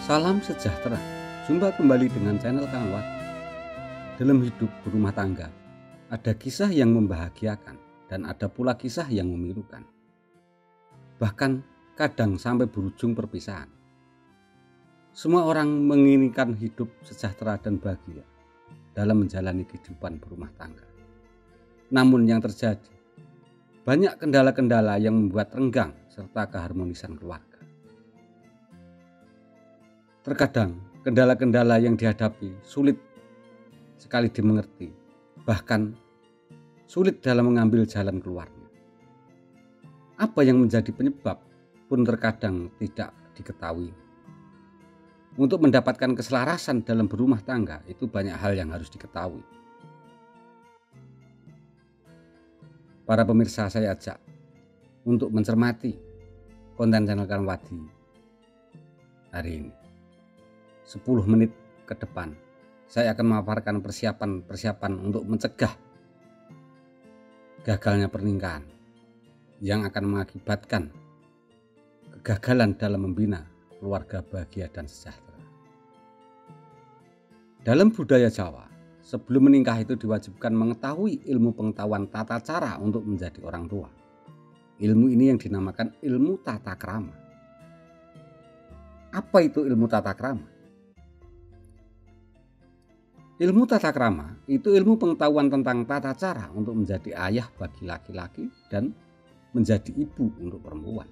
Salam sejahtera. Jumpa kembali dengan channel Kang Wat. Dalam hidup berumah tangga, ada kisah yang membahagiakan dan ada pula kisah yang memilukan. Bahkan kadang sampai berujung perpisahan. Semua orang menginginkan hidup sejahtera dan bahagia dalam menjalani kehidupan berumah tangga. Namun yang terjadi, banyak kendala-kendala yang membuat renggang serta keharmonisan keluarga. Terkadang kendala-kendala yang dihadapi sulit sekali dimengerti, bahkan sulit dalam mengambil jalan keluarnya. Apa yang menjadi penyebab pun terkadang tidak diketahui. Untuk mendapatkan keselarasan dalam berumah tangga itu banyak hal yang harus diketahui. Para pemirsa, saya ajak untuk mencermati konten channel Kang Wadi hari ini. 10 menit ke depan saya akan memaparkan persiapan untuk mencegah gagalnya pernikahan yang akan mengakibatkan kegagalan dalam membina keluarga bahagia dan sejahtera. Dalam budaya Jawa, sebelum menikah itu diwajibkan mengetahui ilmu pengetahuan tata cara untuk menjadi orang tua. Ilmu ini yang dinamakan ilmu tata krama. Apa itu ilmu tata krama? Ilmu tata krama itu ilmu pengetahuan tentang tata cara untuk menjadi ayah bagi laki-laki dan menjadi ibu untuk perempuan.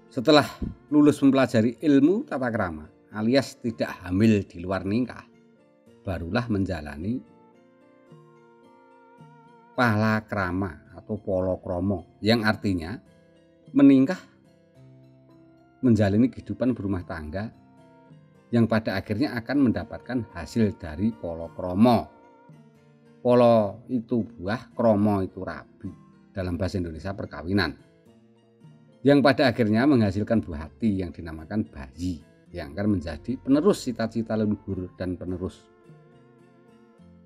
Setelah lulus mempelajari ilmu tata krama alias tidak hamil di luar nikah, barulah menjalani palakrama atau polokromo yang artinya menikah menjalani kehidupan berumah tangga yang pada akhirnya akan mendapatkan hasil dari polokromo. Polo itu buah, kromo itu rabi. Dalam bahasa Indonesia perkawinan. Yang pada akhirnya menghasilkan buah hati yang dinamakan bayi. Yang akan menjadi penerus cita-cita leluhur dan penerus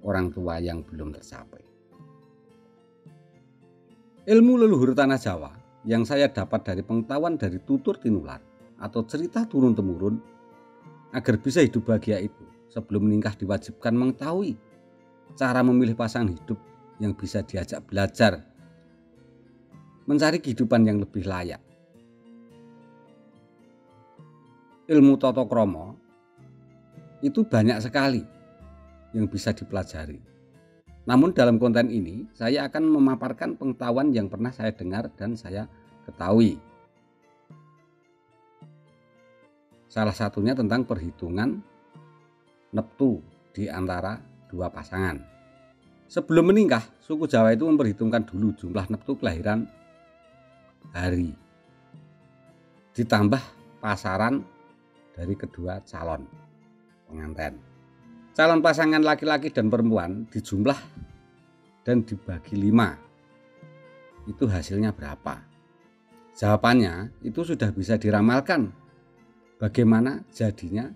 orang tua yang belum tercapai. Ilmu leluhur tanah Jawa yang saya dapat dari pengetahuan dari tutur tinular atau cerita turun-temurun. Agar bisa hidup bahagia itu, sebelum menikah diwajibkan mengetahui cara memilih pasangan hidup yang bisa diajak belajar, mencari kehidupan yang lebih layak. Ilmu tata krama itu banyak sekali yang bisa dipelajari. Namun dalam konten ini saya akan memaparkan pengetahuan yang pernah saya dengar dan saya ketahui. Salah satunya tentang perhitungan neptu di antara dua pasangan. Sebelum menikah, suku Jawa itu memperhitungkan dulu jumlah neptu kelahiran hari, ditambah pasaran dari kedua calon pengantin. Calon pasangan laki-laki dan perempuan dijumlah dan dibagi 5. Itu hasilnya berapa? Jawabannya itu sudah bisa diramalkan bagaimana jadinya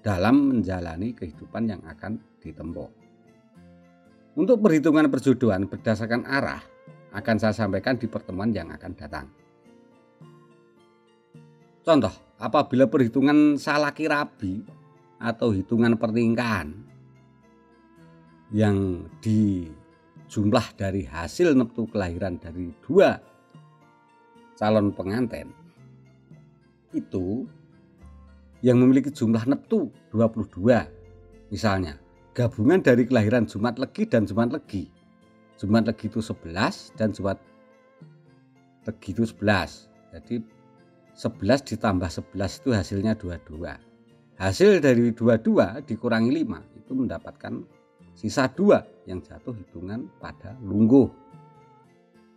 dalam menjalani kehidupan yang akan ditempuh. Untuk perhitungan perjodohan berdasarkan arah akan saya sampaikan di pertemuan yang akan datang. Contoh, apabila perhitungan salaki rabi atau hitungan pernikahan yang dijumlah dari hasil neptu kelahiran dari 2 calon pengantin itu yang memiliki jumlah neptu 22, misalnya gabungan dari kelahiran Jumat Legi dan Jumat Legi. Jumat Legi itu 11 dan Jumat Legi itu 11. Jadi 11 ditambah 11 itu hasilnya 22. Hasil dari 22 dikurangi 5 itu mendapatkan sisa 2 yang jatuh hitungan pada lungguh,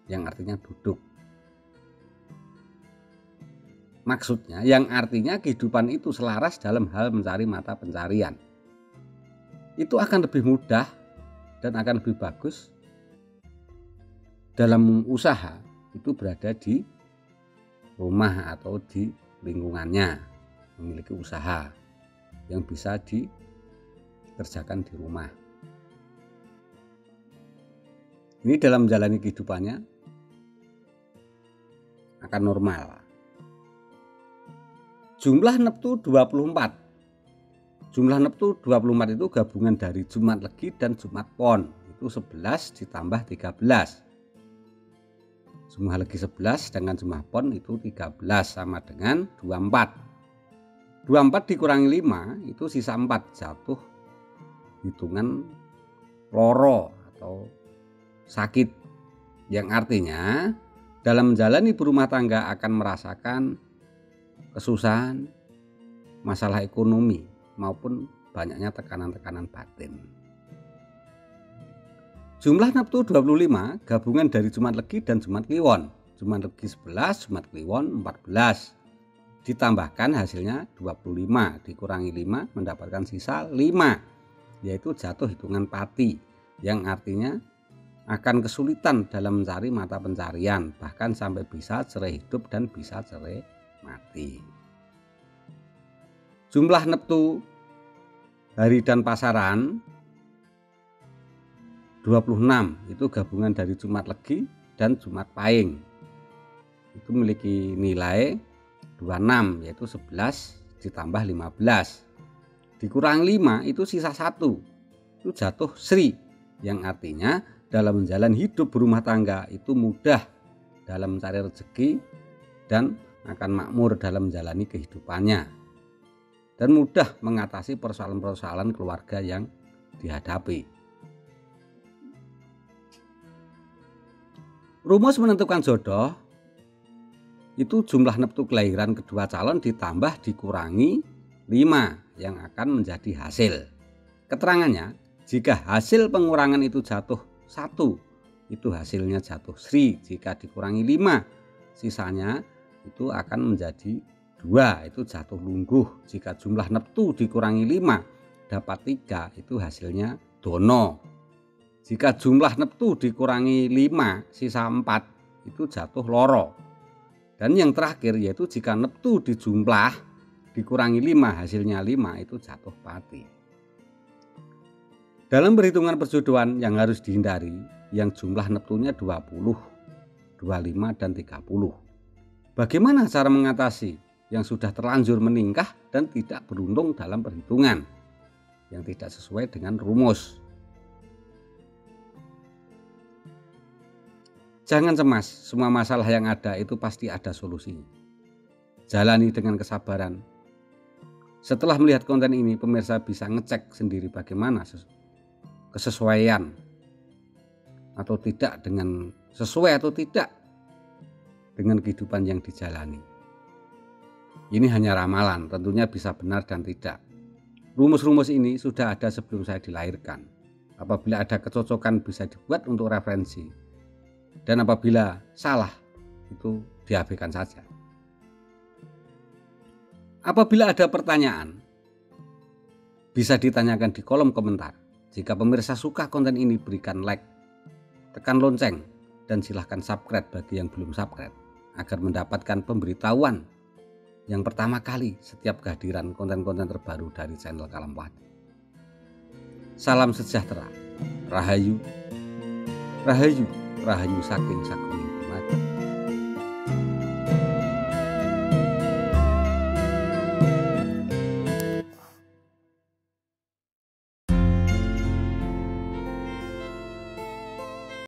yang artinya duduk. Maksudnya yang artinya kehidupan itu selaras dalam hal mencari mata pencarian. Itu akan lebih mudah dan akan lebih bagus dalam usaha itu berada di rumah atau di lingkungannya, memiliki usaha yang bisa dikerjakan di rumah. Ini dalam menjalani kehidupannya akan normal. Jumlah neptu 24. Jumlah neptu 24 itu gabungan dari Jumat Legi dan Jumat Pon. Itu 11 ditambah 13. Jumat Legi 11 dengan Jumat Pon itu 13 sama dengan 24. 24 dikurangi 5 itu sisa 4, jatuh hitungan loro atau sakit. Yang artinya dalam menjalani berumah tangga akan merasakan kesusahan, masalah ekonomi maupun banyaknya tekanan-tekanan batin. Jumlah neptu 25 gabungan dari Jumat Legi dan Jumat Kliwon. Jumat Legi 11, Jumat Kliwon 14. Ditambahkan hasilnya 25, dikurangi 5 mendapatkan sisa 5, yaitu jatuh hitungan pati, yang artinya akan kesulitan dalam mencari mata pencarian, bahkan sampai bisa cerai hidup dan bisa cerai mati. Jumlah neptu hari dan pasaran 26 itu gabungan dari Jumat Legi dan Jumat Pahing. Itu memiliki nilai 26, yaitu 11 ditambah 15. Dikurangi 5 itu sisa 1. Itu jatuh Sri, yang artinya dalam menjalani hidup berumah tangga itu mudah dalam mencari rezeki dan akan makmur dalam menjalani kehidupannya. Dan mudah mengatasi persoalan-persoalan keluarga yang dihadapi. Rumus menentukan jodoh itu jumlah neptu kelahiran kedua calon ditambah dikurangi 5 yang akan menjadi hasil. Keterangannya, jika hasil pengurangan itu jatuh 1, itu hasilnya jatuh Sri. Jika dikurangi 5, sisanya itu akan menjadi 2, itu jatuh Lungguh. Jika jumlah neptu dikurangi 5 dapat 3, itu hasilnya Dono. Jika jumlah neptu dikurangi 5 sisa 4, itu jatuh Loro. Dan yang terakhir yaitu jika neptu dijumlah dikurangi 5 hasilnya 5, itu jatuh Pati. Dalam perhitungan perjodohan yang harus dihindari yang jumlah neptunya 20, 25 dan 30. Bagaimana cara mengatasi yang sudah terlanjur menikah dan tidak beruntung dalam perhitungan yang tidak sesuai dengan rumus? Jangan cemas, semua masalah yang ada itu pasti ada solusinya. Jalani dengan kesabaran. Setelah melihat konten ini, pemirsa bisa ngecek sendiri bagaimana kesesuaian atau tidak dengan sesuai atau tidak dengan kehidupan yang dijalani. Ini hanya ramalan, tentunya bisa benar dan tidak. Rumus-rumus ini sudah ada sebelum saya dilahirkan. Apabila ada kecocokan bisa dibuat untuk referensi. Dan apabila salah, itu diabaikan saja. Apabila ada pertanyaan, bisa ditanyakan di kolom komentar. Jika pemirsa suka konten ini, berikan like, tekan lonceng, dan silahkan subscribe bagi yang belum subscribe, agar mendapatkan pemberitahuan yang pertama kali setiap kehadiran konten-konten terbaru dari channel Kalampati. Salam sejahtera, Rahayu, Rahayu, Rahayu saking saking.